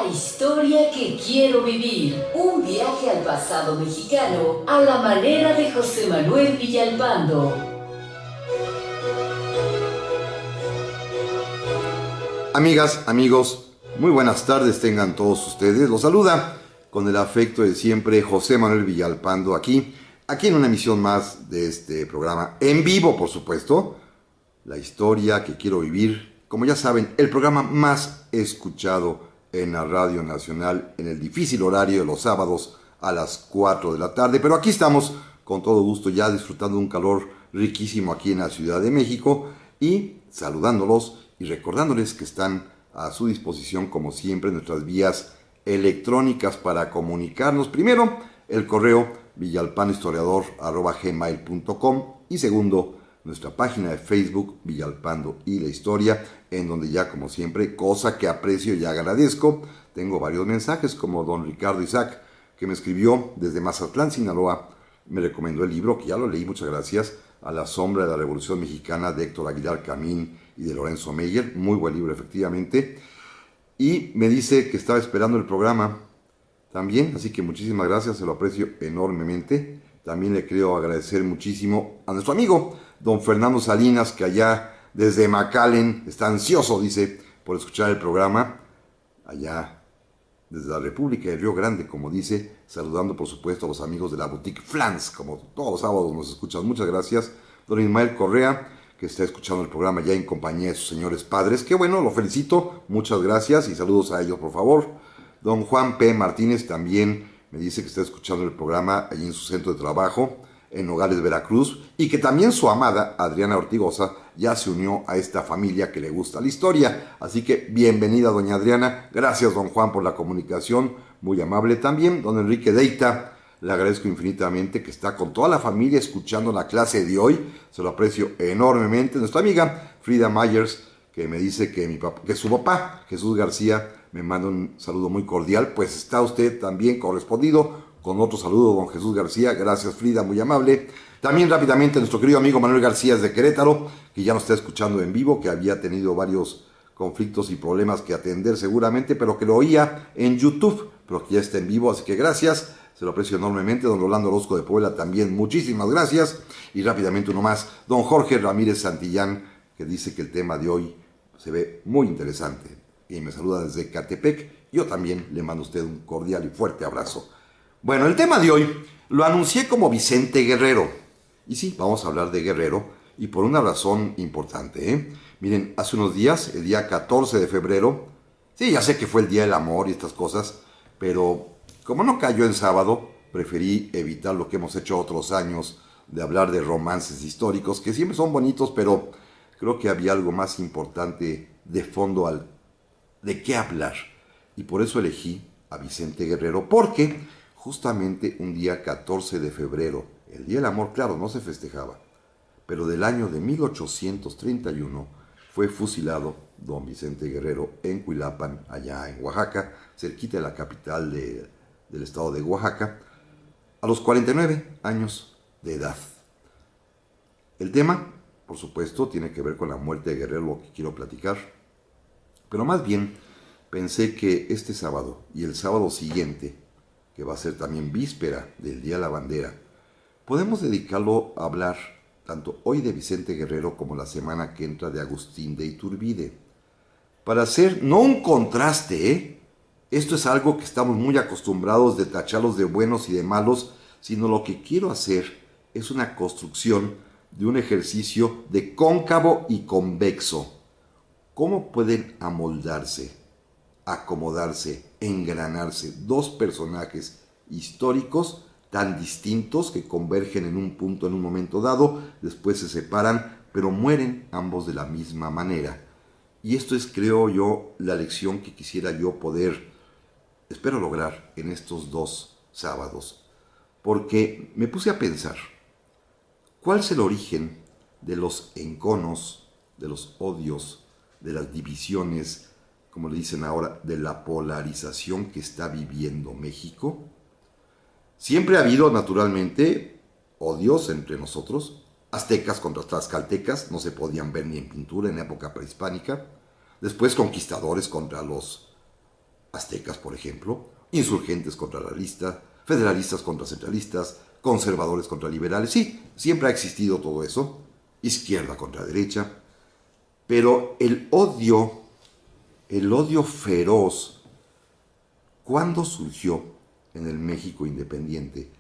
La historia que quiero vivir. Un viaje al pasado mexicano a la manera de José Manuel Villalpando. Amigas, amigos, muy buenas tardes tengan todos ustedes. Los saluda con el afecto de siempre José Manuel Villalpando aquí en una emisión más de este programa, en vivo por supuesto, la historia que quiero vivir. Como ya saben, el programa más escuchado en la Radio Nacional en el difícil horario de los sábados a las 4 de la tarde. Pero aquí estamos con todo gusto ya disfrutando de un calor riquísimo aquí en la Ciudad de México y saludándolos y recordándoles que están a su disposición como siempre nuestras vías electrónicas para comunicarnos. Primero, el correo villalpandohistoriador@gmail.com y segundo, nuestra página de Facebook Villalpando y la Historia, en donde ya como siempre, cosa que aprecio y agradezco, tengo varios mensajes como don Ricardo Isaac, que me escribió desde Mazatlán, Sinaloa, me recomendó el libro, que ya lo leí, muchas gracias, A la sombra de la Revolución Mexicana, de Héctor Aguilar Camín y de Lorenzo Meyer, muy buen libro efectivamente, y me dice que estaba esperando el programa también, así que muchísimas gracias, se lo aprecio enormemente. También le quiero agradecer muchísimo a nuestro amigo don Fernando Salinas, que allá desde McAllen está ansioso, dice, por escuchar el programa, allá desde la República de Río Grande, como dice, saludando por supuesto a los amigos de la Boutique Flans, como todos los sábados nos escuchan, muchas gracias. Don Ismael Correa, que está escuchando el programa ya en compañía de sus señores padres, que bueno, lo felicito, muchas gracias y saludos a ellos por favor. Don Juan P. Martínez también me dice que está escuchando el programa allí en su centro de trabajo, en Nogales, Veracruz, y que también su amada, Adriana Ortigosa, ya se unió a esta familia que le gusta la historia. Así que bienvenida, doña Adriana. Gracias, don Juan, por la comunicación, muy amable también. Don Enrique Deita, le agradezco infinitamente que está con toda la familia escuchando la clase de hoy, se lo aprecio enormemente. Nuestra amiga Frida Myers, que me dice que su papá, Jesús García, me manda un saludo muy cordial, pues está usted también correspondido con otro saludo, don Jesús García. Gracias, Frida, muy amable. También rápidamente nuestro querido amigo Manuel García de Querétaro, que ya nos está escuchando en vivo, que había tenido varios conflictos y problemas que atender seguramente, pero que lo oía en YouTube, pero que ya está en vivo, así que gracias, se lo aprecio enormemente. Don Rolando Orozco de Puebla también, muchísimas gracias. Y rápidamente uno más, don Jorge Ramírez Santillán, que dice que el tema de hoy se ve muy interesante y me saluda desde Catepec. Yo también le mando a usted un cordial y fuerte abrazo. Bueno, el tema de hoy lo anuncié como Vicente Guerrero. Y sí, vamos a hablar de Guerrero y por una razón importante, ¿eh? Miren, hace unos días, el día 14 de febrero, sí, ya sé que fue el Día del Amor y estas cosas, pero como no cayó en sábado, preferí evitar lo que hemos hecho otros años de hablar de romances históricos, que siempre son bonitos, pero creo que había algo más importante de fondo de qué hablar. Y por eso elegí a Vicente Guerrero, porque justamente un día 14 de febrero, el Día del Amor, claro, no se festejaba, pero del año de 1831 fue fusilado don Vicente Guerrero en Cuilapan, allá en Oaxaca, cerquita de la capital del estado de Oaxaca, a los 49 años de edad. El tema, por supuesto, tiene que ver con la muerte de Guerrero, lo que quiero platicar, pero más bien pensé que este sábado y el sábado siguiente, que va a ser también víspera del Día de la Bandera, podemos dedicarlo a hablar tanto hoy de Vicente Guerrero como la semana que entra de Agustín de Iturbide. Para hacer, no un contraste, ¿eh? Esto es algo que estamos muy acostumbrados de tacharlos de buenos y de malos, sino lo que quiero hacer es una construcción de un ejercicio de cóncavo y convexo. ¿Cómo pueden amoldarse, acomodarse, engranarse dos personajes históricos tan distintos que convergen en un punto en un momento dado, después se separan, pero mueren ambos de la misma manera? Y esto es, creo yo, la lección que quisiera yo poder, espero lograr en estos dos sábados, porque me puse a pensar, ¿cuál es el origen de los enconos, de los odios, de las divisiones, como le dicen ahora, de la polarización que está viviendo México? Siempre ha habido, naturalmente, odios entre nosotros. Aztecas contra tlaxcaltecas no se podían ver ni en pintura en la época prehispánica. Después conquistadores contra los aztecas, por ejemplo, insurgentes contra la lista, federalistas contra centralistas, conservadores contra liberales. Sí, siempre ha existido todo eso, izquierda contra derecha, pero el odio feroz, ¿cuándo surgió en el México independiente?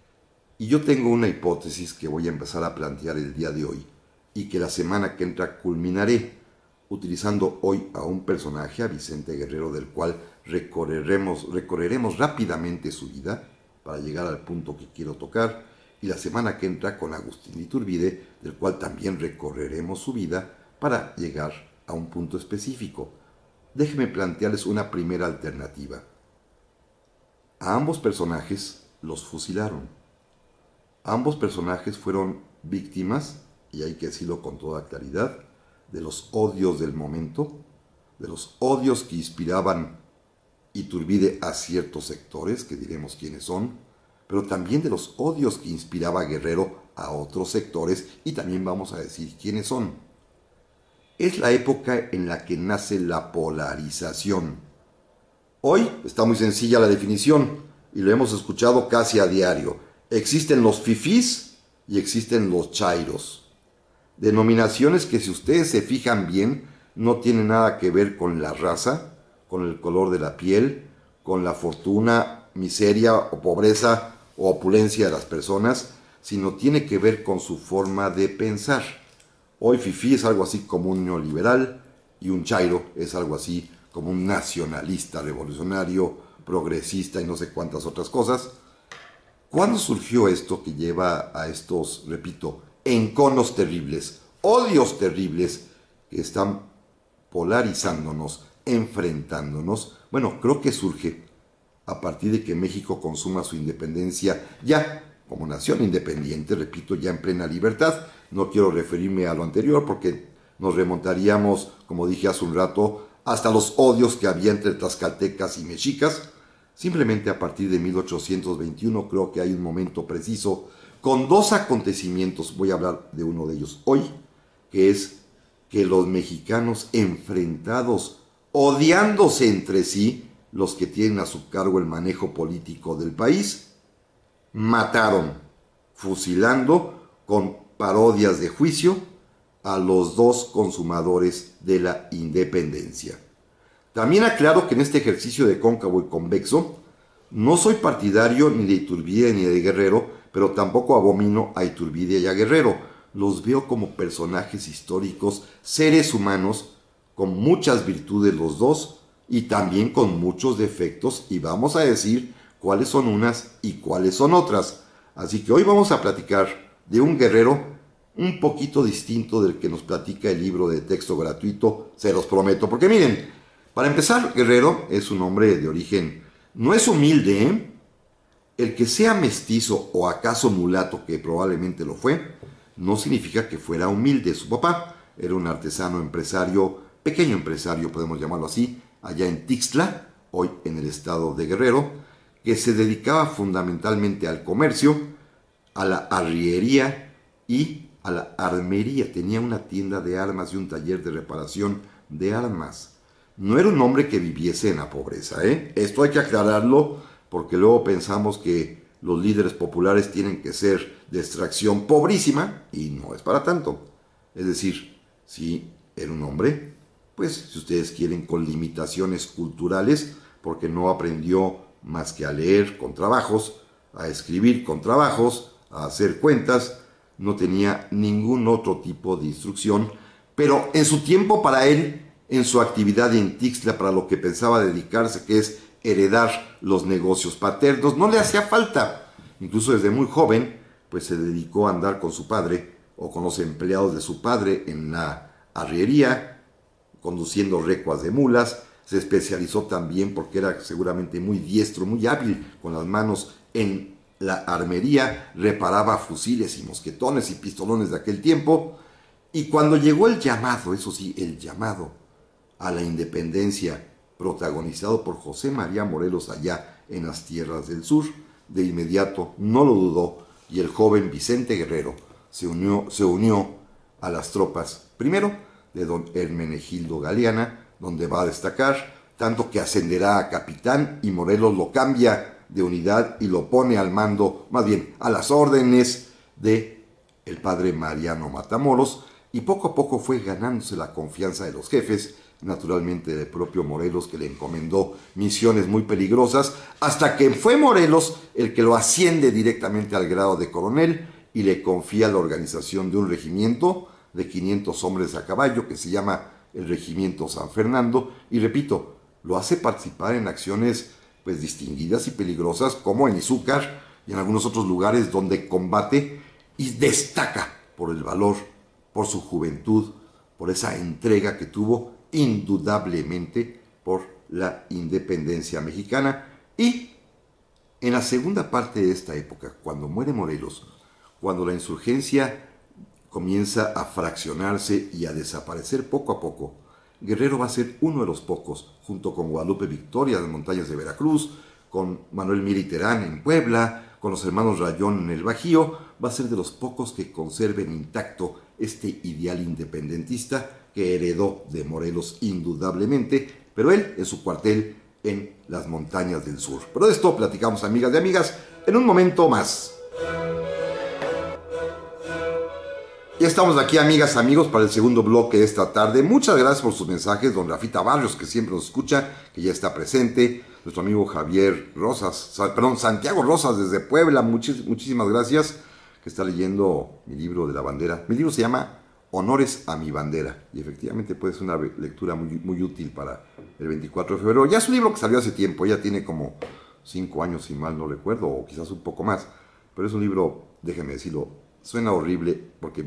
Y yo tengo una hipótesis que voy a empezar a plantear el día de hoy y que la semana que entra culminaré utilizando hoy a un personaje, a Vicente Guerrero, del cual recorreremos rápidamente su vida para llegar al punto que quiero tocar, y la semana que entra con Agustín Iturbide, del cual también recorreremos su vida para llegar a un punto específico. Déjenme plantearles una primera alternativa. A ambos personajes los fusilaron. Ambos personajes fueron víctimas, y hay que decirlo con toda claridad, de los odios del momento, de los odios que inspiraban Iturbide a ciertos sectores, que diremos quiénes son, pero también de los odios que inspiraba Guerrero a otros sectores, y también vamos a decir quiénes son. Es la época en la que nace la polarización. Hoy está muy sencilla la definición, y lo hemos escuchado casi a diario. Existen los fifís y existen los chairos. Denominaciones que, si ustedes se fijan bien, no tienen nada que ver con la raza, con el color de la piel, con la fortuna, miseria o pobreza o opulencia de las personas, sino tiene que ver con su forma de pensar. Hoy fifí es algo así como un neoliberal y un chairo es algo así como un nacionalista, revolucionario, progresista y no sé cuántas otras cosas. ¿Cuándo surgió esto que lleva a estos, repito, enconos terribles, odios terribles que están polarizándonos, enfrentándonos? Bueno, creo que surge a partir de que México consuma su independencia ya como nación independiente, repito, ya en plena libertad. No quiero referirme a lo anterior porque nos remontaríamos, como dije hace un rato, hasta los odios que había entre tlaxcaltecas y mexicas. Simplemente a partir de 1821 creo que hay un momento preciso con dos acontecimientos, voy a hablar de uno de ellos hoy, que es que los mexicanos enfrentados, odiándose entre sí, los que tienen a su cargo el manejo político del país, mataron, fusilando con parodias de juicio a los dos consumadores de la independencia. También aclaro que en este ejercicio de cóncavo y convexo no soy partidario ni de Iturbide ni de Guerrero, pero tampoco abomino a Iturbide y a Guerrero. Los veo como personajes históricos, seres humanos, con muchas virtudes los dos y también con muchos defectos, y vamos a decir cuáles son unas y cuáles son otras. Así que hoy vamos a platicar de un Guerrero un poquito distinto del que nos platica el libro de texto gratuito, se los prometo, porque miren, para empezar, Guerrero es un hombre de origen, no es humilde, ¿eh? El que sea mestizo o acaso mulato, que probablemente lo fue, no significa que fuera humilde. Su papá era un artesano empresario, pequeño empresario, podemos llamarlo así, allá en Tixtla, hoy en el estado de Guerrero, que se dedicaba fundamentalmente al comercio, a la arriería y a la armería. Tenía una tienda de armas y un taller de reparación de armas. No era un hombre que viviese en la pobreza, ¿eh? Esto hay que aclararlo porque luego pensamos que los líderes populares tienen que ser de extracción pobrísima y no es para tanto. Es decir, sí, era un hombre, pues si ustedes quieren, con limitaciones culturales, porque no aprendió más que a leer con trabajos, a escribir con trabajos, a hacer cuentas, no tenía ningún otro tipo de instrucción, pero en su tiempo para él, en su actividad en Tixtla, para lo que pensaba dedicarse, que es heredar los negocios paternos, no le hacía falta. Incluso desde muy joven, pues se dedicó a andar con su padre o con los empleados de su padre en la arriería, conduciendo recuas de mulas. Se especializó también porque era seguramente muy diestro, muy hábil con las manos en la armería, reparaba fusiles y mosquetones y pistolones de aquel tiempo. Y cuando llegó el llamado, eso sí, el llamado a la independencia, protagonizado por José María Morelos allá en las tierras del sur, de inmediato no lo dudó y el joven Vicente Guerrero se unió a las tropas, primero de don Hermenegildo Galeana, donde va a destacar, tanto que ascenderá a capitán y Morelos lo cambia de unidad y lo pone al mando, más bien a las órdenes de el padre Mariano Matamoros, y poco a poco fue ganándose la confianza de los jefes, naturalmente del propio Morelos, que le encomendó misiones muy peligrosas, hasta que fue Morelos el que lo asciende directamente al grado de coronel y le confía la organización de un regimiento de 500 hombres a caballo que se llama el Regimiento San Fernando, y repito, lo hace participar en acciones pues distinguidas y peligrosas, como en Izúcar y en algunos otros lugares donde combate, y destaca por el valor, por su juventud, por esa entrega que tuvo indudablemente por la independencia mexicana. Y en la segunda parte de esta época, cuando muere Morelos, cuando la insurgencia comienza a fraccionarse y a desaparecer poco a poco, Guerrero va a ser uno de los pocos, junto con Guadalupe Victoria en las montañas de Veracruz, con Manuel Mier y Terán en Puebla, con los hermanos Rayón en el Bajío, va a ser de los pocos que conserven intacto este ideal independentista que heredó de Morelos indudablemente, pero él en su cuartel en las montañas del sur. Pero de esto platicamos, amigas y amigas, en un momento más. Ya estamos aquí, amigas, amigos, para el segundo bloque de esta tarde. Muchas gracias por sus mensajes, don Rafita Barrios, que siempre nos escucha, que ya está presente, nuestro amigo Javier Rosas, Santiago Rosas desde Puebla, muchísimas gracias, que está leyendo mi libro de la bandera. Mi libro se llama Honores a mi bandera, y efectivamente puede ser una lectura muy útil para el 24 de febrero. Ya es un libro que salió hace tiempo, ya tiene como 5 años, si mal no recuerdo, o quizás un poco más, pero es un libro, déjenme decirlo, suena horrible porque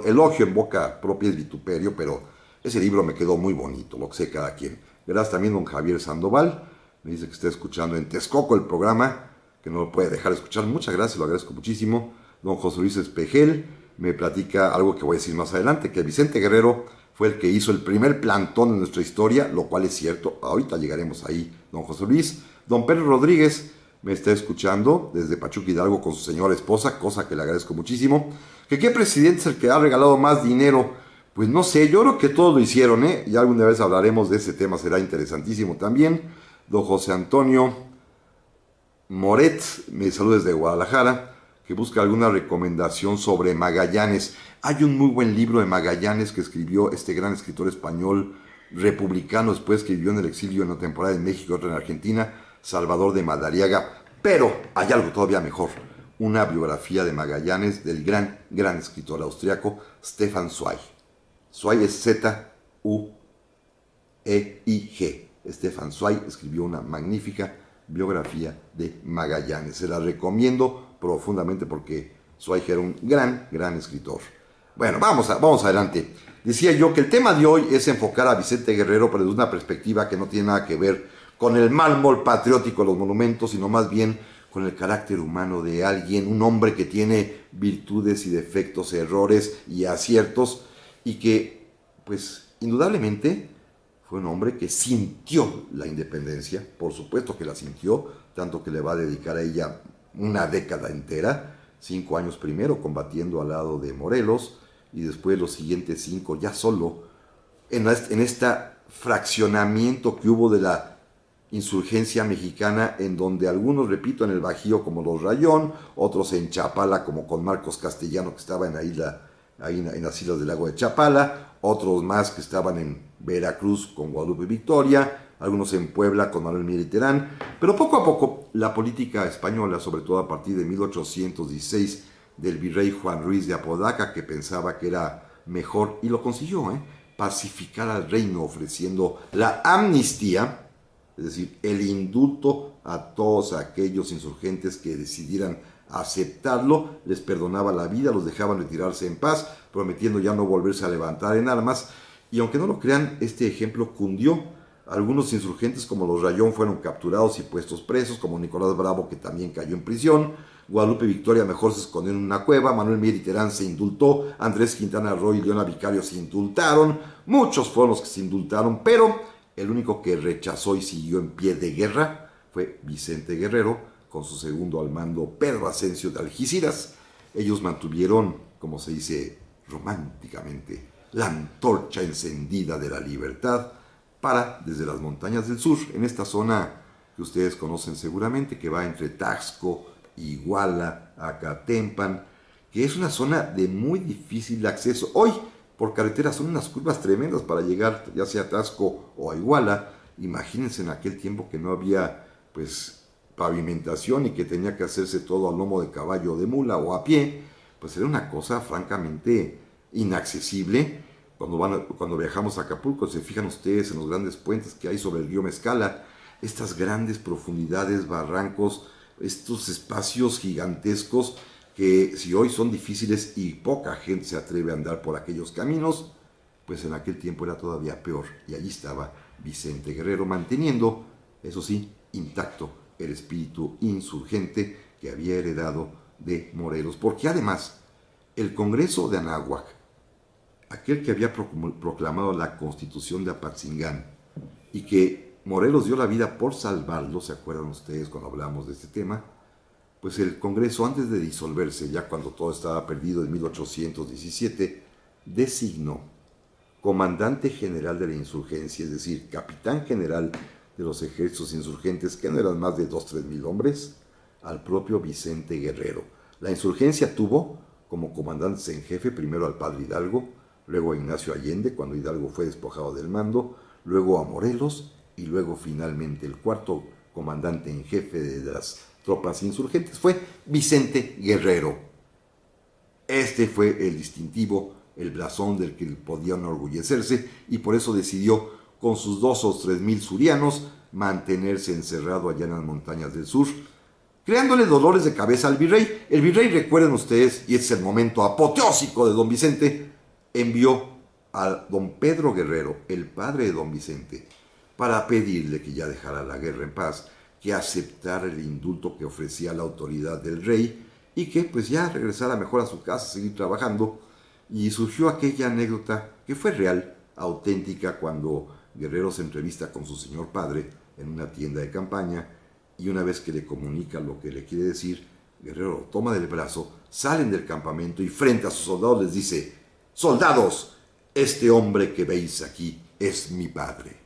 elogio en boca propia es vituperio, pero ese libro me quedó muy bonito, lo que sé cada quien. Gracias también don Javier Sandoval, me dice que está escuchando en Texcoco el programa, que no lo puede dejar de escuchar. Muchas gracias, lo agradezco muchísimo. Don José Luis Espejel me platica algo que voy a decir más adelante, que Vicente Guerrero fue el que hizo el primer plantón en nuestra historia, lo cual es cierto, ahorita llegaremos ahí, don José Luis. Don Pedro Rodríguez me está escuchando desde Pachuca Hidalgo con su señora esposa, cosa que le agradezco muchísimo. ¿Que qué presidente es el que ha regalado más dinero? Pues no sé, yo creo que todos lo hicieron, ¿eh? Y alguna vez hablaremos de ese tema, será interesantísimo también. Don José Antonio Moret me saluda desde Guadalajara, que busca alguna recomendación sobre Magallanes. Hay un muy buen libro de Magallanes que escribió este gran escritor español republicano, después que vivió en el exilio en una temporada en México y otra en Argentina, Salvador de Madariaga. Pero hay algo todavía mejor, una biografía de Magallanes del gran escritor austriaco Stefan Zweig. Zweig es Z-U-E-I-G. Stefan Zweig escribió una magnífica biografía de Magallanes. Se la recomiendo profundamente porque Zweig era un gran escritor. Bueno, vamos adelante. Decía yo que el tema de hoy es enfocar a Vicente Guerrero, pero desde una perspectiva que no tiene nada que ver con el mármol patriótico de los monumentos, sino más bien con el carácter humano de alguien, un hombre que tiene virtudes y defectos, errores y aciertos, y que, pues, indudablemente fue un hombre que sintió la independencia, por supuesto que la sintió, tanto que le va a dedicar a ella una década entera, 5 años primero combatiendo al lado de Morelos, y después los siguientes 5 ya solo, en este fraccionamiento que hubo de la insurgencia mexicana, en donde algunos, repito, en el Bajío como los Rayón, otros en Chapala como con Marcos Castellano, que estaba en la isla, ahí en las islas del lago de Chapala, otros más que estaban en Veracruz con Guadalupe Victoria, algunos en Puebla con Manuel Mier y Terán, pero poco a poco la política española, sobre todo a partir de 1816, del virrey Juan Ruiz de Apodaca, que pensaba que era mejor, y lo consiguió, pacificar al reino ofreciendo la amnistía, es decir, el indulto a todos aquellos insurgentes que decidieran aceptarlo, les perdonaba la vida, los dejaban retirarse en paz, prometiendo ya no volverse a levantar en armas, y aunque no lo crean, este ejemplo cundió. Algunos insurgentes como los Rayón fueron capturados y puestos presos, como Nicolás Bravo, que también cayó en prisión. Guadalupe Victoria mejor se escondió en una cueva, Manuel Mier y Terán se indultó, Andrés Quintana Roo y Leona Vicario se indultaron, muchos fueron los que se indultaron, pero el único que rechazó y siguió en pie de guerra fue Vicente Guerrero, con su segundo al mando Pedro Ascencio de Algeciras. Ellos mantuvieron, como se dice románticamente, la antorcha encendida de la libertad para desde las montañas del sur, en esta zona que ustedes conocen seguramente, que va entre Taxco, Iguala, Acatempan, que es una zona de muy difícil acceso. Hoy, por carretera, son unas curvas tremendas para llegar ya sea a Taxco o a Iguala. Imagínense en aquel tiempo que no había, pues, pavimentación y que tenía que hacerse todo a lomo de caballo, de mula o a pie, pues era una cosa francamente inaccesible. Cuando viajamos a Acapulco, se fijan ustedes en los grandes puentes que hay sobre el río Mezcala, estas grandes profundidades, barrancos, estos espacios gigantescos que si hoy son difíciles y poca gente se atreve a andar por aquellos caminos, pues en aquel tiempo era todavía peor. Y allí estaba Vicente Guerrero manteniendo, eso sí, intacto el espíritu insurgente que había heredado de Morelos. Porque además, el Congreso de Anáhuac, aquel que había proclamado la Constitución de Apatzingán y que Morelos dio la vida por salvarlo, ¿se acuerdan ustedes cuando hablamos de este tema? Pues el Congreso, antes de disolverse, ya cuando todo estaba perdido en 1817, designó comandante general de la insurgencia, es decir, capitán general de los ejércitos insurgentes, que no eran más de 2-3 mil hombres, al propio Vicente Guerrero. La insurgencia tuvo como comandantes en jefe primero al padre Hidalgo, luego a Ignacio Allende, cuando Hidalgo fue despojado del mando, luego a Morelos, y luego finalmente el cuarto comandante en jefe de las tropas insurgentes fue Vicente Guerrero. Este fue el distintivo, el blasón del que podían enorgullecerse, y por eso decidió, con sus 2 o 3 mil surianos, mantenerse encerrado allá en las montañas del sur, creándole dolores de cabeza al virrey. El virrey, recuerden ustedes, y es el momento apoteósico de don Vicente, envió a don Pedro Guerrero, el padre de don Vicente, para pedirle que ya dejara la guerra en paz, que aceptara el indulto que ofrecía la autoridad del rey y que pues ya regresara mejor a su casa, seguir trabajando. Y surgió aquella anécdota que fue real, auténtica, cuando Guerrero se entrevista con su señor padre en una tienda de campaña, y una vez que le comunica lo que le quiere decir, Guerrero lo toma del brazo, salen del campamento y frente a sus soldados les dice: «Soldados, este hombre que veis aquí es mi padre.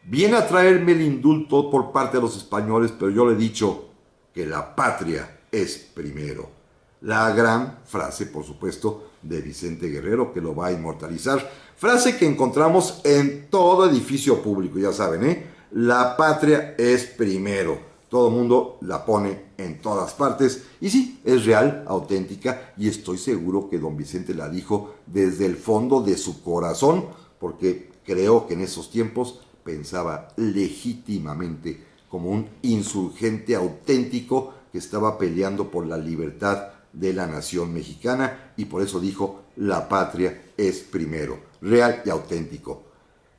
Viene a traerme el indulto por parte de los españoles, pero yo le he dicho que la patria es primero». La gran frase, por supuesto, de Vicente Guerrero, que lo va a inmortalizar. Frase que encontramos en todo edificio público, ya saben, ¿eh? La patria es primero. Todo el mundo la pone en todas partes. Y sí, es real, auténtica, y estoy seguro que don Vicente la dijo desde el fondo de su corazón, porque creo que en esos tiempos pensaba legítimamente como un insurgente auténtico que estaba peleando por la libertad de la nación mexicana, y por eso dijo: la patria es primero, real y auténtico.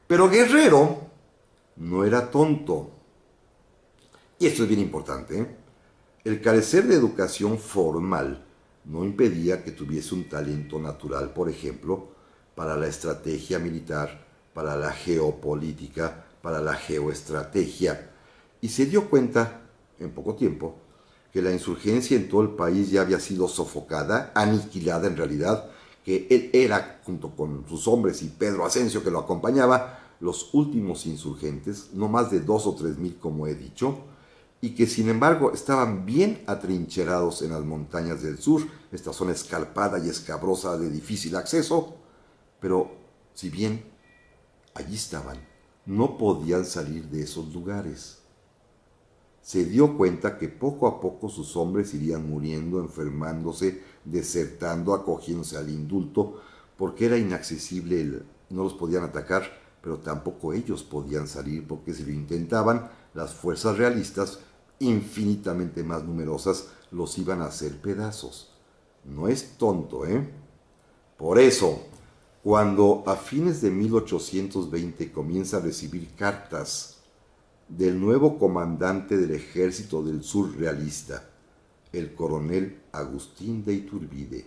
Pero Guerrero no era tonto, y esto es bien importante, ¿eh? El carecer de educación formal no impedía que tuviese un talento natural, por ejemplo, para la estrategia militar, para la geopolítica, para la geoestrategia, y se dio cuenta en poco tiempo que la insurgencia en todo el país ya había sido sofocada, aniquilada en realidad, que él era, junto con sus hombres y Pedro Asensio que lo acompañaba, los últimos insurgentes, no más de 2 o 3 mil como he dicho, y que sin embargo estaban bien atrincherados en las montañas del sur, esta zona escarpada y escabrosa de difícil acceso, pero si bien allí estaban, no podían salir de esos lugares. Se dio cuenta que poco a poco sus hombres irían muriendo, enfermándose, desertando, acogiéndose al indulto, porque era inaccesible, no los podían atacar, pero tampoco ellos podían salir, porque si lo intentaban, las fuerzas realistas, infinitamente más numerosas, los iban a hacer pedazos. No es tonto, ¿eh? Por eso, cuando a fines de 1820 comienza a recibir cartas del nuevo comandante del Ejército del Sur realista, el coronel Agustín de Iturbide,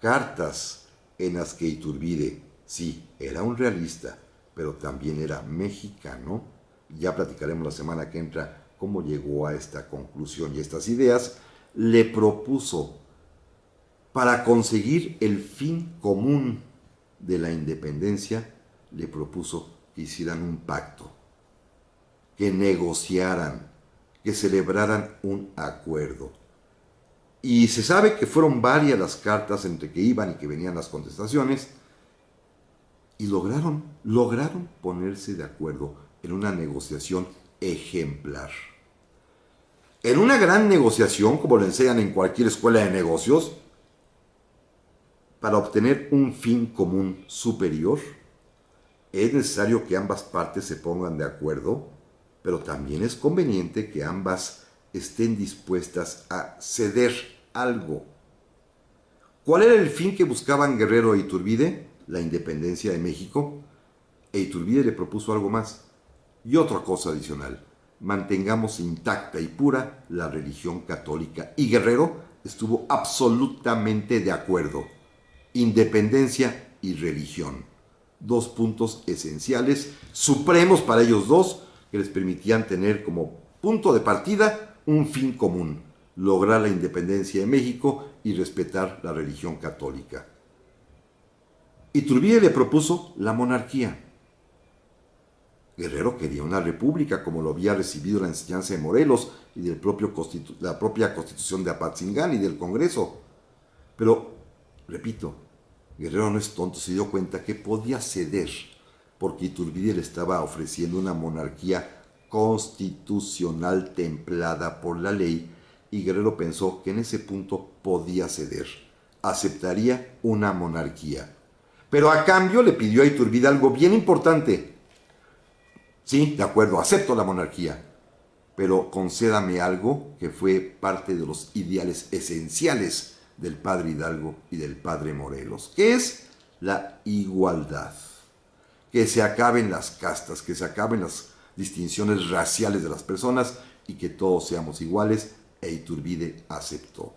cartas en las que Iturbide, sí, era un realista, pero también era mexicano. Ya platicaremos la semana que entra cómo llegó a esta conclusión y estas ideas. Le propuso, para conseguir el fin común de la independencia, le propuso que hicieran un pacto, que negociaran, que celebraran un acuerdo. Y se sabe que fueron varias las cartas entre que iban y que venían las contestaciones, y lograron ponerse de acuerdo en una negociación ejemplar. En una gran negociación, como lo enseñan en cualquier escuela de negocios, para obtener un fin común superior, es necesario que ambas partes se pongan de acuerdo, pero también es conveniente que ambas estén dispuestas a ceder algo. ¿Cuál era el fin que buscaban Guerrero e Iturbide? La independencia de México. E Iturbide le propuso algo más. Y otra cosa adicional: mantengamos intacta y pura la religión católica. Y Guerrero estuvo absolutamente de acuerdo. Independencia y religión. Dos puntos esenciales, supremos para ellos dos, que les permitían tener como punto de partida un fin común: lograr la independencia de México y respetar la religión católica. Iturbide le propuso la monarquía. Guerrero quería una república, como lo había recibido la enseñanza de Morelos y del la propia Constitución de Apatzingán y del Congreso. Pero, repito, Guerrero no es tonto, se dio cuenta que podía ceder, porque Iturbide le estaba ofreciendo una monarquía constitucional templada por la ley, y Guerrero pensó que en ese punto podía ceder, aceptaría una monarquía. Pero a cambio le pidió a Iturbide algo bien importante. Sí, de acuerdo, acepto la monarquía, pero concédame algo que fue parte de los ideales esenciales del padre Hidalgo y del padre Morelos, que es la igualdad. Que se acaben las castas, que se acaben las distinciones raciales de las personas y que todos seamos iguales, e Iturbide aceptó.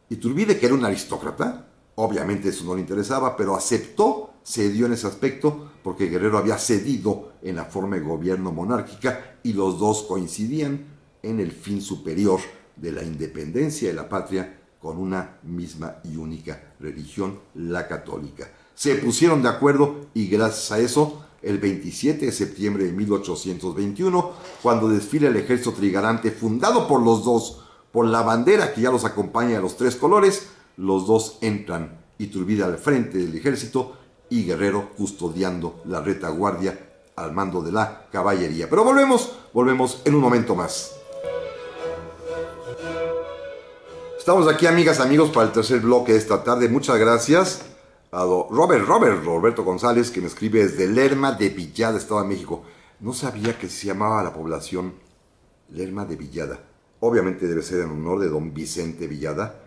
Iturbide, que era un aristócrata, obviamente eso no le interesaba, pero aceptó, cedió en ese aspecto, porque Guerrero había cedido en la forma de gobierno monárquica y los dos coincidían en el fin superior de la independencia de la patria con una misma y única religión, la católica. Se pusieron de acuerdo y gracias a eso, el 27 de septiembre de 1821, cuando desfila el ejército trigarante fundado por los dos, por la bandera que ya los acompaña a los tres colores, los dos entran, Iturbide al frente del ejército y Guerrero custodiando la retaguardia al mando de la caballería. Pero volvemos en un momento más. Estamos aquí, amigas, amigos, para el tercer bloque de esta tarde. Muchas gracias a Roberto González, que me escribe desde Lerma de Villada, Estado de México. No sabía que se llamaba la población Lerma de Villada. Obviamente debe ser en honor de don Vicente Villada.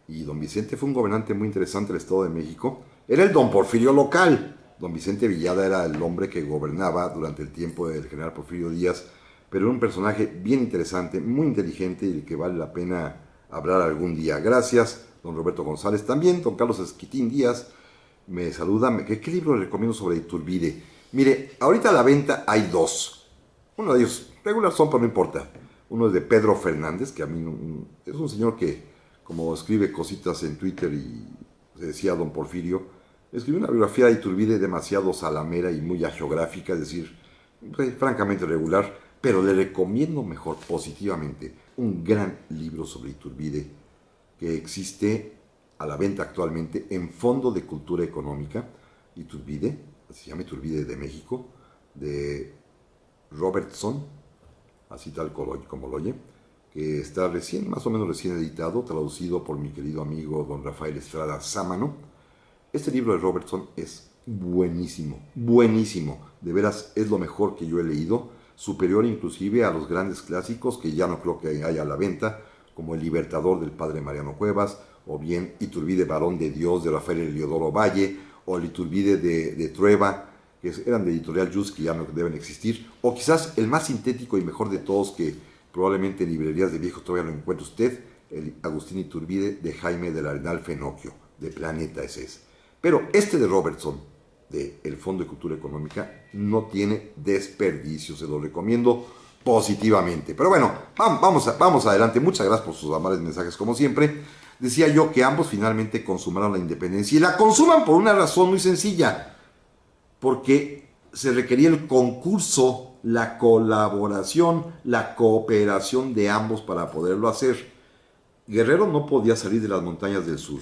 Y don Vicente fue un gobernante muy interesante del Estado de México. Era el don Porfirio local. Don Vicente Villada era el hombre que gobernaba durante el tiempo del general Porfirio Díaz, pero era un personaje bien interesante, muy inteligente y del que vale la pena hablar algún día. Gracias, don Roberto González. También don Carlos Esquitín Díaz me saluda. ¿Qué libro le recomiendo sobre Iturbide? Mire, ahorita a la venta hay dos. Uno de ellos, regular son, pero no importa. Uno es de Pedro Fernández, que a mí es un señor que, como escribe cositas en Twitter y se decía don Porfirio, escribió una biografía de Iturbide demasiado salamera y muy agiográfica, es decir, francamente regular, pero le recomiendo mejor, positivamente, un gran libro sobre Iturbide que existe a la venta actualmente en Fondo de Cultura Económica. Iturbide, se llama Iturbide de México, de Robertson, así tal como lo oye, que está más o menos recién editado, traducido por mi querido amigo don Rafael Estrada Sámano. Este libro de Robertson es buenísimo, buenísimo, de veras es lo mejor que yo he leído, superior inclusive a los grandes clásicos que ya no creo que haya a la venta, como El Libertador del padre Mariano Cuevas, o bien Iturbide Varón de Dios de Rafael Heliodoro Valle, o el Iturbide de Trueba, que eran de Editorial Just, que ya no deben existir, o quizás el más sintético y mejor de todos, que probablemente en librerías de viejo todavía lo encuentre usted, el Agustín Iturbide de Jaime del Arenal Fenocchio, de Planeta SS. Pero este de Robertson, de el Fondo de Cultura Económica, no tiene desperdicio, se lo recomiendo positivamente. Pero bueno, vamos adelante. Muchas gracias por sus amables mensajes, como siempre. Decía yo que ambos finalmente consumaron la independencia, y la consuman por una razón muy sencilla, porque se requería el concurso, la colaboración, la cooperación de ambos para poderlo hacer. Guerrero no podía salir de las montañas del sur.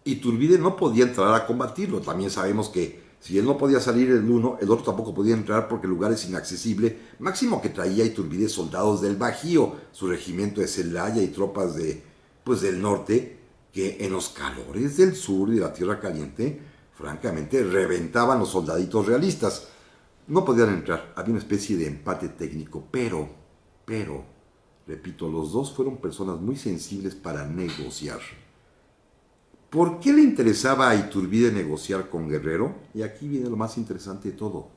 Iturbide no podía entrar a combatirlo. También sabemos que si él no podía salir el uno, el otro tampoco podía entrar porque el lugar es inaccesible. Máximo que traía Iturbide soldados del Bajío, su regimiento de Celaya y tropas del norte, que en los calores del sur y de la Tierra Caliente, francamente, reventaban los soldaditos realistas. No podían entrar. Había una especie de empate técnico, pero, repito, los dos fueron personas muy sensibles para negociar. ¿Por qué le interesaba a Iturbide negociar con Guerrero? Y aquí viene lo más interesante de todo.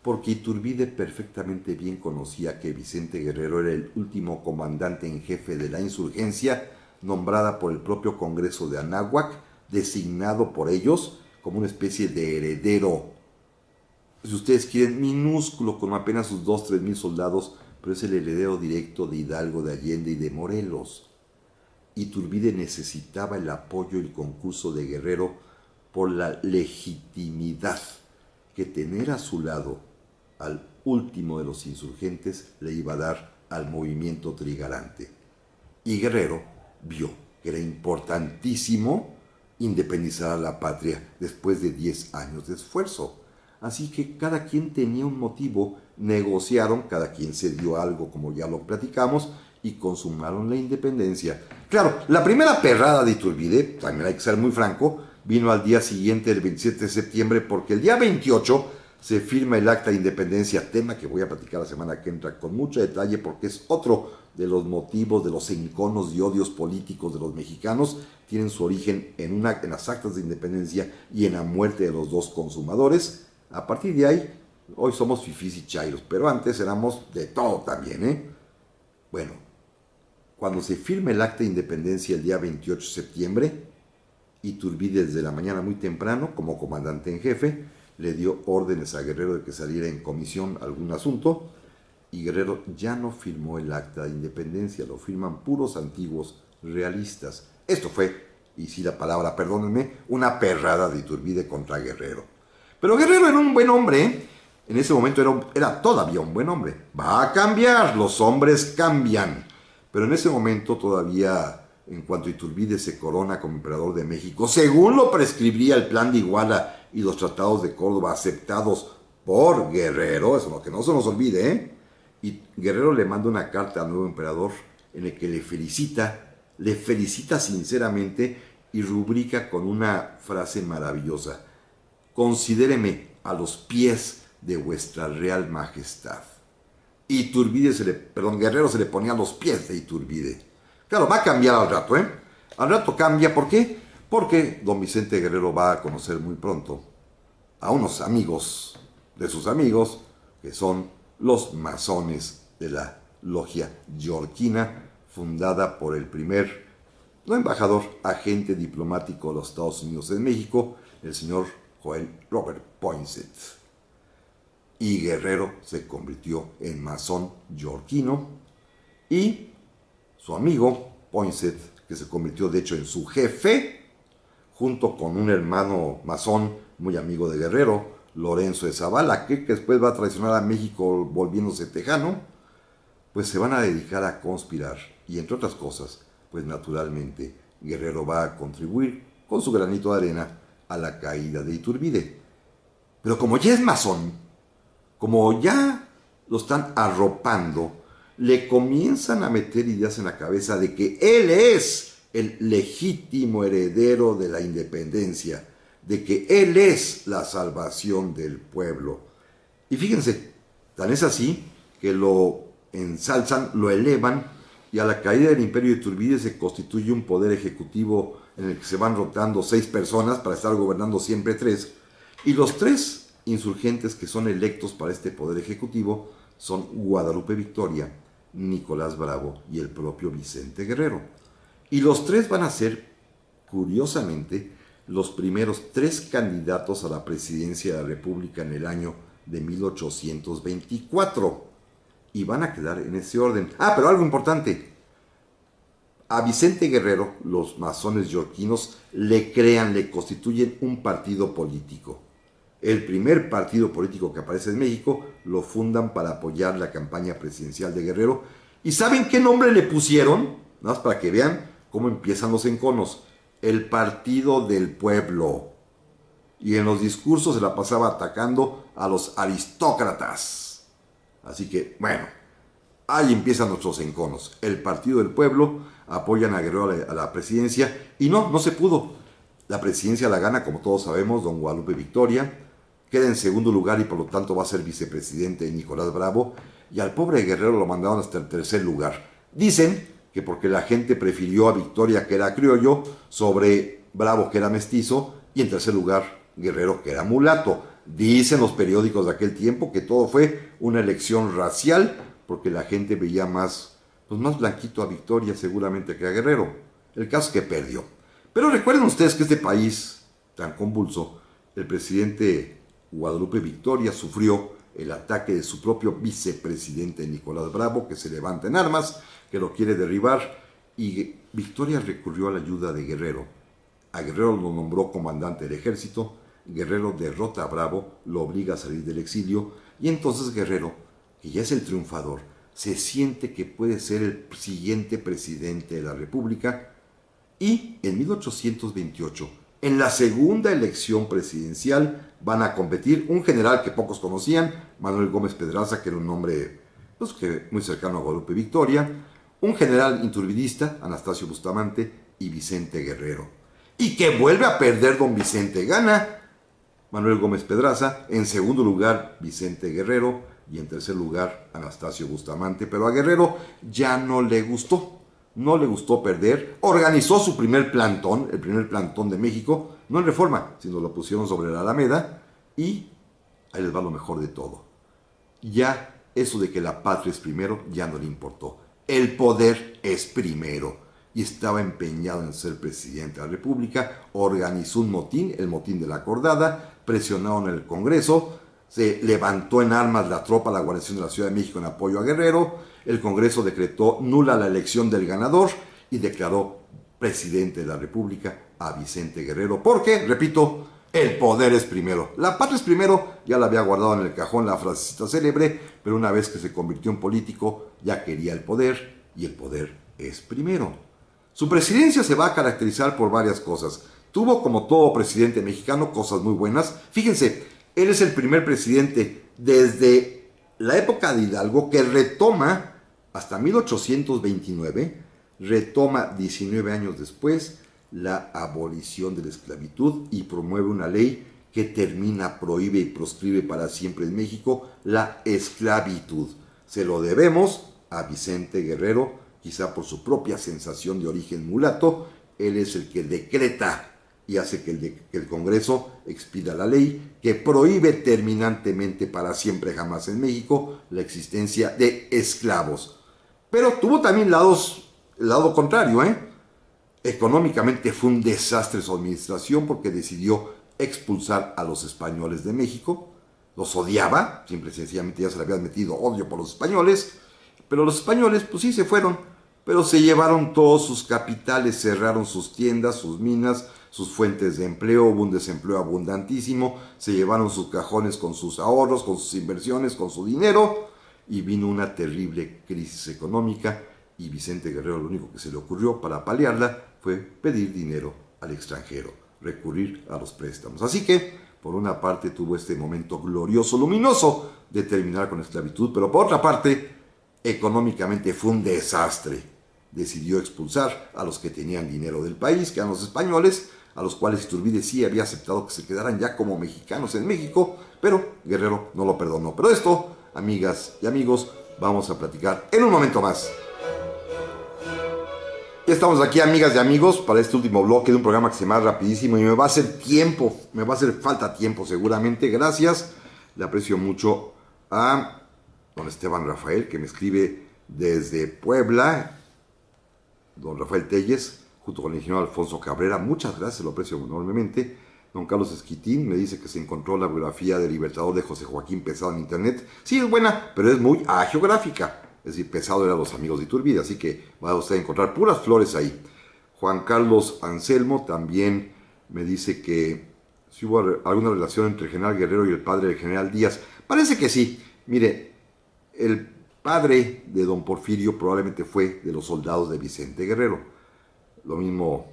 Porque Iturbide perfectamente bien conocía que Vicente Guerrero era el último comandante en jefe de la insurgencia, nombrada por el propio Congreso de Anáhuac, designado por ellos como una especie de heredero, si ustedes quieren, minúsculo, con apenas sus 2-3 mil soldados, pero es el heredero directo de Hidalgo, de Allende y de Morelos. Iturbide necesitaba el apoyo y el concurso de Guerrero por la legitimidad que tener a su lado al último de los insurgentes le iba a dar al movimiento trigarante. Y Guerrero vio que era importantísimo independizar a la patria después de 10 años de esfuerzo. Así que cada quien tenía un motivo, negociaron, cada quien se dio algo, como ya lo platicamos, y consumaron la independencia. Claro, la primera perrada de Iturbide, también hay que ser muy franco, vino al día siguiente, el 27 de septiembre, porque el día 28 se firma el Acta de Independencia, tema que voy a platicar la semana que entra con mucho detalle, porque es otro de los motivos, de los enconos y odios políticos de los mexicanos, tienen su origen en las actas de independencia y en la muerte de los dos consumadores. A partir de ahí, hoy somos fifís y chairos, pero antes éramos de todo también, ¿eh? Bueno, cuando se firma el Acta de Independencia el día 28 de septiembre, Iturbide desde la mañana muy temprano, como comandante en jefe, le dio órdenes a Guerrero de que saliera en comisión algún asunto, y Guerrero ya no firmó el Acta de Independencia, lo firman puros antiguos realistas. Esto fue, y sí la palabra, perdónenme, una perrada de Iturbide contra Guerrero. Pero Guerrero era un buen hombre, ¿eh? En ese momento era todavía un buen hombre. Va a cambiar, los hombres cambian. Pero en ese momento todavía, en cuanto Iturbide se corona como emperador de México, según lo prescribía el Plan de Iguala y los tratados de Córdoba aceptados por Guerrero, eso lo que no se nos olvide, ¿eh? Y Guerrero le manda una carta al nuevo emperador en el que le felicita sinceramente y rubrica con una frase maravillosa: considéreme a los pies de vuestra real majestad. Guerrero se le ponía a los pies de Iturbide. Claro, va a cambiar al rato, ¿eh? Al rato cambia, ¿por qué? Porque don Vicente Guerrero va a conocer muy pronto a unos amigos de sus amigos, que son los masones de la logia yorquina, fundada por el primer, no embajador, agente diplomático de los Estados Unidos en México, el señor Joel Robert Poinsett. Y Guerrero se convirtió en masón yorquino, y su amigo Poinsett, que se convirtió de hecho en su jefe, junto con un hermano masón muy amigo de Guerrero, Lorenzo de Zavala, que después va a traicionar a México volviéndose tejano, pues se van a dedicar a conspirar. Y entre otras cosas, pues naturalmente Guerrero va a contribuir con su granito de arena a la caída de Iturbide. Pero como ya es masón, como ya lo están arropando, le comienzan a meter ideas en la cabeza de que él es el legítimo heredero de la independencia, de que él es la salvación del pueblo. Y fíjense, tan es así que lo ensalzan, lo elevan, y a la caída del imperio de Iturbide se constituye un poder ejecutivo en el que se van rotando 6 personas para estar gobernando siempre 3, y los 3 insurgentes que son electos para este poder ejecutivo son Guadalupe Victoria, Nicolás Bravo y el propio Vicente Guerrero. Y los 3 van a ser, curiosamente, los primeros 3 candidatos a la presidencia de la República en el año de 1824. Y van a quedar en ese orden. Pero algo importante. A Vicente Guerrero, los masones yorquinos le constituyen un partido político. El primer partido político que aparece en México lo fundan para apoyar la campaña presidencial de Guerrero. ¿Y saben qué nombre le pusieron? Nada más para que vean cómo empiezan los enconos. El Partido del Pueblo. Y en los discursos se la pasaba atacando a los aristócratas. Así que, bueno, ahí empiezan nuestros enconos. El Partido del Pueblo apoyan a Guerrero a la presidencia. Y no se pudo. La presidencia la gana, como todos sabemos, don Guadalupe Victoria. Queda en segundo lugar y por lo tanto va a ser vicepresidente Nicolás Bravo. Y al pobre Guerrero lo mandaron hasta el tercer lugar. Dicen que porque la gente prefirió a Victoria, que era criollo, sobre Bravo, que era mestizo, y en tercer lugar Guerrero, que era mulato. Dicen los periódicos de aquel tiempo que todo fue una elección racial, porque la gente veía más blanquito a Victoria seguramente que a Guerrero. El caso es que perdió. Pero recuerden ustedes que este país tan convulso, el presidente Guadalupe Victoria sufrió el ataque de su propio vicepresidente Nicolás Bravo, que se levanta en armas, que lo quiere derribar, y Victoria recurrió a la ayuda de Guerrero. A Guerrero lo nombró comandante del ejército. Guerrero derrota a Bravo, lo obliga a salir del exilio, y entonces Guerrero, que ya es el triunfador, se siente que puede ser el siguiente presidente de la República, y en 1828, en la segunda elección presidencial, van a competir un general que pocos conocían, Manuel Gómez Pedraza, que era un hombre muy cercano a Guadalupe Victoria, un general iturbidista, Anastasio Bustamante, y Vicente Guerrero. Y que vuelve a perder don Vicente. Gana Manuel Gómez Pedraza, en segundo lugar Vicente Guerrero, y en tercer lugar Anastasio Bustamante. Pero a Guerrero ya no le gustó. No le gustó perder, organizó su primer plantón, el primer plantón de México, no en Reforma, sino lo pusieron sobre la Alameda, y ahí les va lo mejor de todo. Ya eso de que la patria es primero ya no le importó. El poder es primero. Y estaba empeñado en ser presidente de la República, organizó un motín, el motín de la Acordada, presionaron en el Congreso, se levantó en armas la tropa, la guarnición de la Ciudad de México en apoyo a Guerrero. El Congreso decretó nula la elección del ganador y declaró presidente de la República a Vicente Guerrero. Porque, repito, el poder es primero. La patria es primero, ya la había guardado en el cajón la frasecita célebre, pero una vez que se convirtió en político, ya quería el poder, y el poder es primero. Su presidencia se va a caracterizar por varias cosas. Tuvo, como todo presidente mexicano, cosas muy buenas. Fíjense, él es el primer presidente desde la época de Hidalgo que retoma, hasta 1829, retoma 19 años después, la abolición de la esclavitud y promueve una ley que termina, prohíbe y proscribe para siempre en México la esclavitud. Se lo debemos a Vicente Guerrero, quizá por su propia sensación de origen mulato. Él es el que decreta y hace que el Congreso expida la ley que prohíbe terminantemente para siempre jamás en México la existencia de esclavos. Pero tuvo también el lado contrario, Económicamente fue un desastre su administración porque decidió expulsar a los españoles de México. Los odiaba, simple y sencillamente ya se le habían metido odio por los españoles, pero los españoles pues sí se fueron, pero se llevaron todos sus capitales, cerraron sus tiendas, sus minas, sus fuentes de empleo, hubo un desempleo abundantísimo, se llevaron sus cajones con sus ahorros, con sus inversiones, con su dinero, y vino una terrible crisis económica, y Vicente Guerrero lo único que se le ocurrió para paliarla fue pedir dinero al extranjero, recurrir a los préstamos. Así que, por una parte, tuvo este momento glorioso, luminoso de terminar con la esclavitud, pero por otra parte, económicamente fue un desastre. Decidió expulsar a los que tenían dinero del país, que eran los españoles, a los cuales Iturbide sí había aceptado que se quedaran ya como mexicanos en México, pero Guerrero no lo perdonó. Pero esto, amigas y amigos, vamos a platicar en un momento más. Ya estamos aquí, amigas y amigos, para este último bloque de un programa que se llama rapidísimo y me va a hacer falta tiempo seguramente. Gracias, le aprecio mucho a don Esteban Rafael, que me escribe desde Puebla, don Rafael Telles, junto con el ingeniero Alfonso Cabrera. Muchas gracias, lo aprecio enormemente. Don Carlos Esquitín me dice que se encontró la biografía del Libertador de José Joaquín Pesado en internet. Sí, es buena, pero es muy agiográfica. Es decir, Pesado era los amigos de Iturbide, así que va a usted a encontrar puras flores ahí. Juan Carlos Anselmo también me dice que si hubo alguna relación entre el general Guerrero y el padre del general Díaz. Parece que sí. Mire, el padre de don Porfirio probablemente fue de los soldados de Vicente Guerrero. Lo mismo,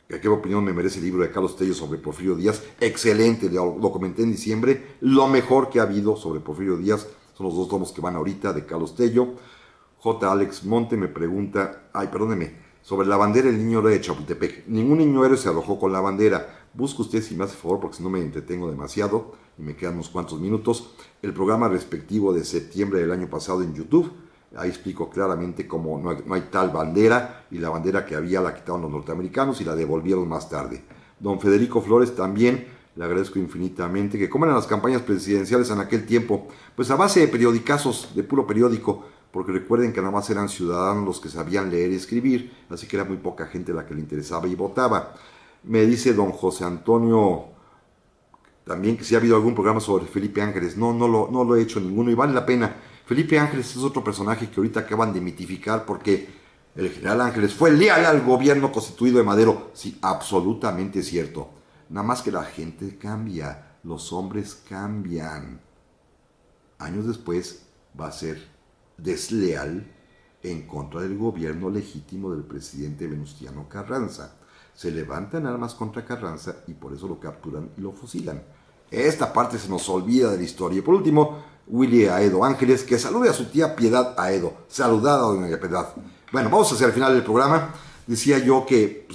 ¿qué opinión me merece el libro de Carlos Tello sobre Porfirio Díaz? Excelente, lo comenté en diciembre. Lo mejor que ha habido sobre Porfirio Díaz son los 2 tomos que van ahorita de Carlos Tello. J. Alex Monte me pregunta, sobre la bandera del niño héroe de Chapultepec. Ningún niño héroe se alojó con la bandera. Busque usted, si me hace favor, porque si no me entretengo demasiado y me quedan unos cuantos minutos, el programa respectivo de septiembre del año pasado en YouTube. Ahí explico claramente cómo no hay tal bandera, y la bandera que había la quitaron los norteamericanos y la devolvieron más tarde. Don Federico Flores también, le agradezco infinitamente, que cómo eran las campañas presidenciales en aquel tiempo, pues a base de periodicazos, de puro periódico, porque recuerden que nada más eran ciudadanos los que sabían leer y escribir, así que era muy poca gente la que le interesaba y votaba. Me dice don José Antonio también que si ha habido algún programa sobre Felipe Ángeles. No lo he hecho ninguno y vale la pena. Felipe Ángeles es otro personaje que ahorita acaban de mitificar, porque el general Ángeles fue leal al gobierno constituido de Madero. Sí, absolutamente cierto. Nada más que la gente cambia, los hombres cambian. Años después va a ser desleal en contra del gobierno legítimo del presidente Venustiano Carranza. Se levantan armas contra Carranza y por eso lo capturan y lo fusilan. Esta parte se nos olvida de la historia. Y por último, Willy Aedo Ángeles, que salude a su tía Piedad Aedo. Saludada, doña Piedad. Bueno, vamos hacia el final del programa. Decía yo que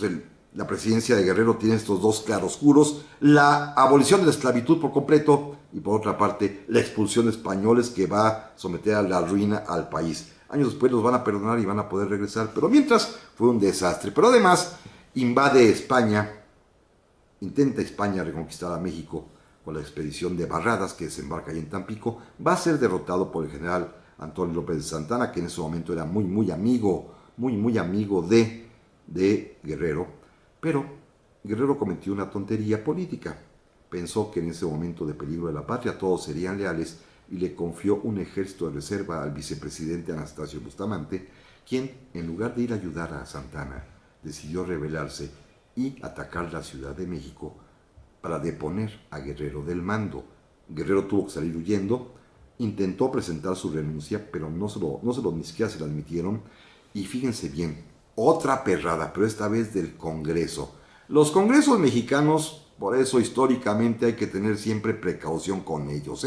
la presidencia de Guerrero tiene estos 2 claroscuros: la abolición de la esclavitud por completo y, por otra parte, la expulsión de españoles que va a someter a la ruina al país. Años después los van a perdonar y van a poder regresar, pero mientras fue un desastre. Pero además invade España, intenta España reconquistar a México con la expedición de Barradas, que desembarca ahí en Tampico. Va a ser derrotado por el general Antonio López de Santana, que en ese momento era muy amigo de Guerrero. Pero Guerrero cometió una tontería política. Pensó que en ese momento de peligro de la patria todos serían leales y le confió un ejército de reserva al vicepresidente Anastasio Bustamante, quien, en lugar de ir a ayudar a Santana, decidió rebelarse y atacar la Ciudad de México para deponer a Guerrero del mando. Guerrero tuvo que salir huyendo, intentó presentar su renuncia, pero ni siquiera se la admitieron. Y fíjense bien, otra perrada, pero esta vez del Congreso. Los congresos mexicanos, por eso históricamente hay que tener siempre precaución con ellos,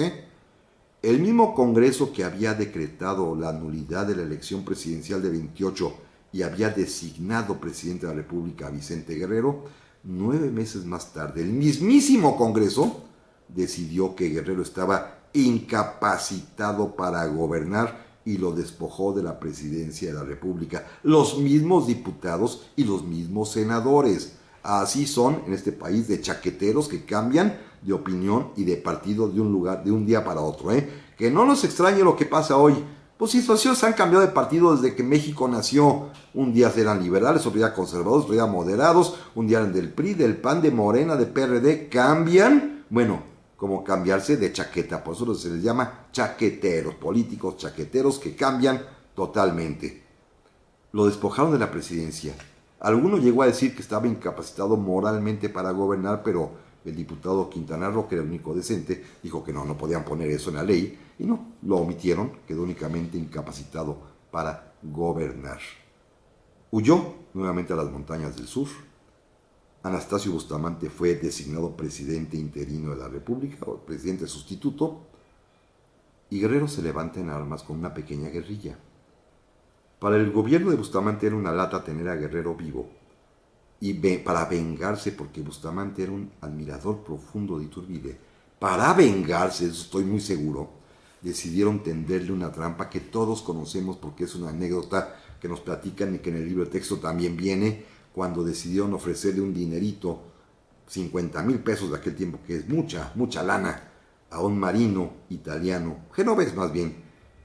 El mismo Congreso que había decretado la nulidad de la elección presidencial de 28 y había designado presidente de la República a Vicente Guerrero, 9 meses más tarde, el mismísimo Congreso decidió que Guerrero estaba incapacitado para gobernar y lo despojó de la presidencia de la República. Los mismos diputados y los mismos senadores. Así son en este país de chaqueteros que cambian de opinión y de partido de un día para otro. Que no nos extrañe lo que pasa hoy. Pues situaciones han cambiado de partido desde que México nació. Un día eran liberales, otro día conservadores, otro día moderados, un día eran del PRI, del PAN, de Morena, de PRD. Cambian, bueno, como cambiarse de chaqueta. Por eso se les llama chaqueteros, políticos chaqueteros que cambian totalmente. Lo despojaron de la presidencia. Alguno llegó a decir que estaba incapacitado moralmente para gobernar, pero el diputado Quintana Roo, que era el único decente, dijo que no podían poner eso en la ley, y no, lo omitieron, quedó únicamente incapacitado para gobernar. Huyó nuevamente a las montañas del sur. Anastasio Bustamante fue designado presidente interino de la República, o presidente sustituto, y Guerrero se levanta en armas con una pequeña guerrilla. Para el gobierno de Bustamante era una lata tener a Guerrero vivo, y para vengarse, porque Bustamante era un admirador profundo de Iturbide, para vengarse, eso estoy muy seguro, decidieron tenderle una trampa que todos conocemos porque es una anécdota que nos platican y que en el libro de texto también viene, cuando decidieron ofrecerle un dinerito, 50,000 pesos de aquel tiempo, que es mucha lana, a un marino italiano, genovés más bien,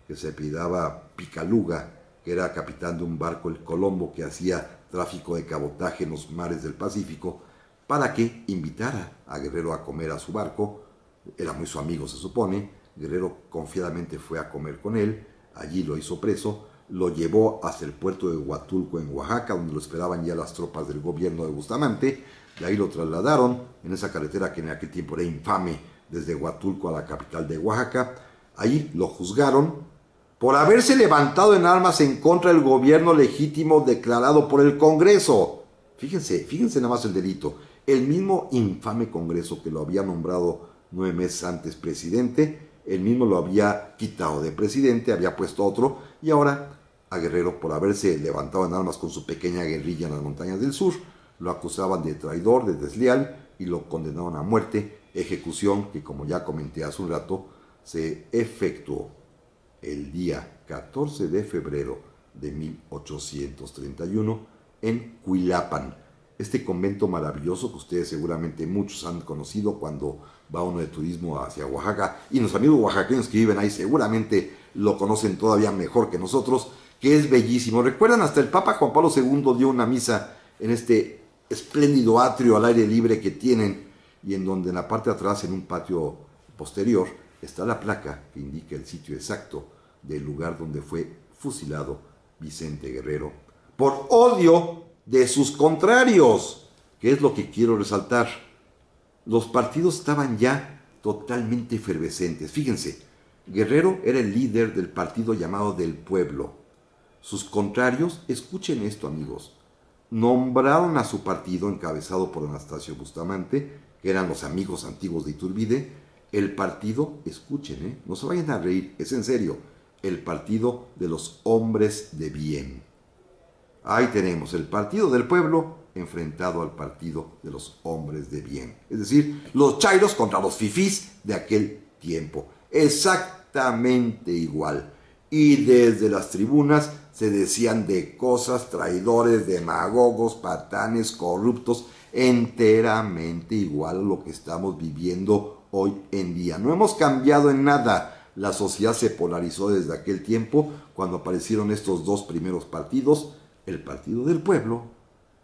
que se apellidaba Picaluga, que era capitán de un barco, el Colombo, que hacía tráfico de cabotaje en los mares del Pacífico, para que invitara a Guerrero a comer a su barco. Era muy su amigo, se supone. Guerrero confiadamente fue a comer con él, allí lo hizo preso, lo llevó hasta el puerto de Huatulco en Oaxaca, donde lo esperaban ya las tropas del gobierno de Bustamante. De ahí lo trasladaron en esa carretera que en aquel tiempo era infame, desde Huatulco a la capital de Oaxaca. Ahí lo juzgaron por haberse levantado en armas en contra del gobierno legítimo declarado por el Congreso. Fíjense nada más el delito. El mismo infame Congreso que lo había nombrado 9 meses antes presidente, él mismo lo había quitado de presidente, había puesto otro, y ahora a Guerrero, por haberse levantado en armas con su pequeña guerrilla en las montañas del sur, lo acusaban de traidor, de desleal, y lo condenaron a muerte, ejecución que, como ya comenté hace un rato, se efectuó el día 14 de febrero de 1831 en Cuilapan, este convento maravilloso que ustedes seguramente muchos han conocido cuando va uno de turismo hacia Oaxaca, y los amigos oaxaqueños que viven ahí seguramente lo conocen todavía mejor que nosotros, que es bellísimo. Recuerdan, hasta el Papa Juan Pablo II dio una misa en este espléndido atrio al aire libre que tienen, y en donde en la parte de atrás, en un patio posterior, está la placa que indica el sitio exacto del lugar donde fue fusilado Vicente Guerrero por odio de sus contrarios, que es lo que quiero resaltar. Los partidos estaban ya totalmente efervescentes. Fíjense, Guerrero era el líder del partido llamado del Pueblo. Sus contrarios, escuchen esto amigos, nombraron a su partido, encabezado por Anastasio Bustamante, que eran los amigos antiguos de Iturbide, el partido, escuchen, no se vayan a reír, es en serio, el partido de los hombres de bien. Ahí tenemos el partido del pueblo enfrentado al partido de los hombres de bien. Es decir, los chairos contra los fifís de aquel tiempo. Exactamente igual. Y desde las tribunas se decían de cosas, traidores, demagogos, patanes, corruptos, enteramente igual a lo que estamos viviendo hoy en día. No hemos cambiado en nada. La sociedad se polarizó desde aquel tiempo, cuando aparecieron estos dos primeros partidos, el partido del pueblo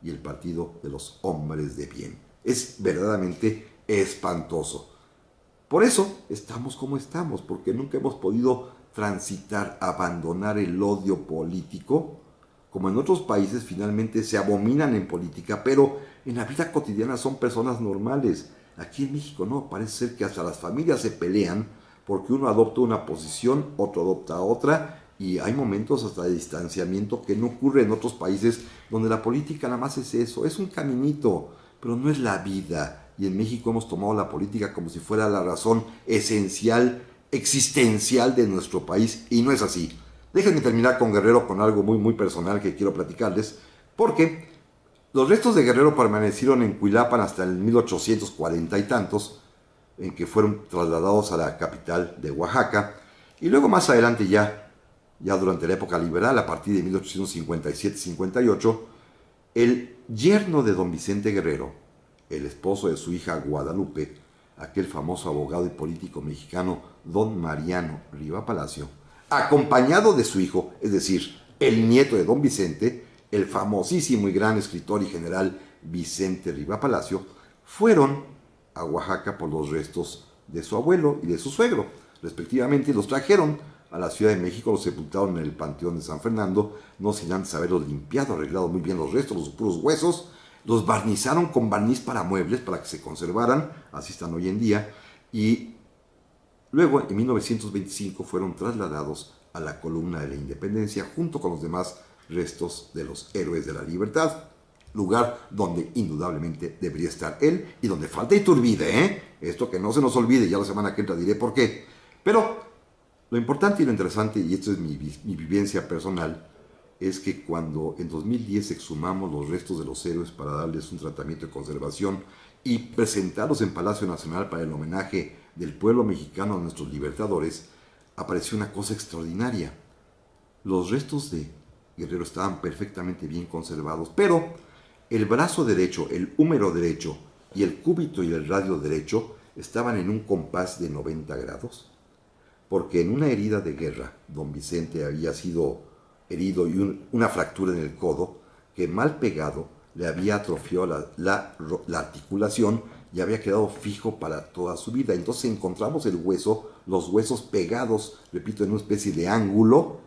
y el partido de los hombres de bien. Es verdaderamente espantoso. Por eso estamos como estamos, porque nunca hemos podido transitar, abandonar el odio político. Como en otros países finalmente se abominan en política, pero en la vida cotidiana son personas normales. Aquí en México no, parece ser que hasta las familias se pelean porque uno adopta una posición, otro adopta otra, y hay momentos hasta de distanciamiento que no ocurre en otros países donde la política nada más es eso, es un caminito, pero no es la vida. Y en México hemos tomado la política como si fuera la razón esencial, existencial de nuestro país, y no es así. Déjenme terminar con Guerrero con algo muy personal que quiero platicarles, porque los restos de Guerrero permanecieron en Cuilapan hasta el 1840 y tantos, en que fueron trasladados a la capital de Oaxaca, y luego más adelante ya durante la época liberal, a partir de 1857-58, el yerno de don Vicente Guerrero, el esposo de su hija Guadalupe, aquel famoso abogado y político mexicano don Mariano Riva Palacio, acompañado de su hijo, es decir, el nieto de don Vicente, el famosísimo y gran escritor y general Vicente Riva Palacio, fueron a Oaxaca por los restos de su abuelo y de su suegro, respectivamente, y los trajeron a la Ciudad de México, los sepultaron en el Panteón de San Fernando, no sin antes haberlos limpiado, arreglado muy bien los restos, los puros huesos, los barnizaron con barniz para muebles, para que se conservaran, así están hoy en día, y luego en 1925 fueron trasladados a la Columna de la Independencia, junto con los demás restos de los héroes de la libertad, lugar donde indudablemente debería estar él y donde falta Iturbide, esto que no se nos olvide, ya la semana que entra diré por qué. Pero lo importante y lo interesante, y esto es mi vivencia personal, es que cuando en 2010 exhumamos los restos de los héroes para darles un tratamiento de conservación y presentarlos en Palacio Nacional para el homenaje del pueblo mexicano a nuestros libertadores, apareció una cosa extraordinaria. Los restos de Guerrero estaban perfectamente bien conservados, pero el brazo derecho, el húmero derecho y el cúbito y el radio derecho estaban en un compás de 90 grados, porque en una herida de guerra, don Vicente había sido herido y una fractura en el codo, que mal pegado le había atrofiado la articulación y había quedado fijo para toda su vida. Entonces encontramos el hueso, los huesos pegados, repito, en una especie de ángulo,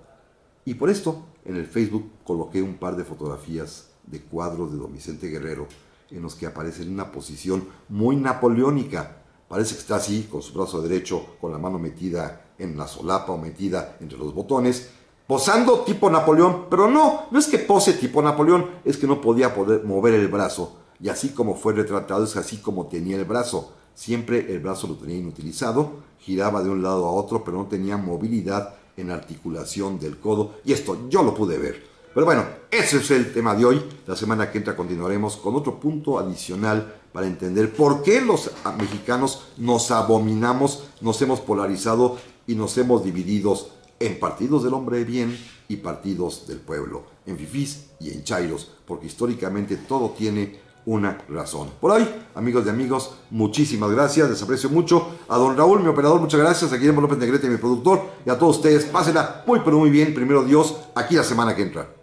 Y por esto, en el Facebook coloqué un par de fotografías de cuadros de don Vicente Guerrero, en los que aparece en una posición muy napoleónica. Parece que está así, con su brazo derecho, con la mano metida en la solapa o metida entre los botones, posando tipo Napoleón. Pero no es que pose tipo Napoleón, es que no podía poder mover el brazo. Y así como fue retratado, es así como tenía el brazo. Siempre el brazo lo tenía inutilizado, giraba de un lado a otro, pero no tenía movilidad en la articulación del codo. Y esto yo lo pude ver. Pero bueno, ese es el tema de hoy. La semana que entra continuaremos con otro punto adicional para entender por qué los mexicanos nos abominamos, nos hemos polarizado y nos hemos dividido en partidos del hombre de bien y partidos del pueblo, en fifís y en chairos, porque históricamente todo tiene una razón. Por hoy, amigos y amigos, muchísimas gracias, les aprecio mucho. A don Raúl, mi operador, muchas gracias. A Guillermo López Negrete, mi productor, y a todos ustedes, pásenla muy pero muy bien. Primero Dios, aquí la semana que entra.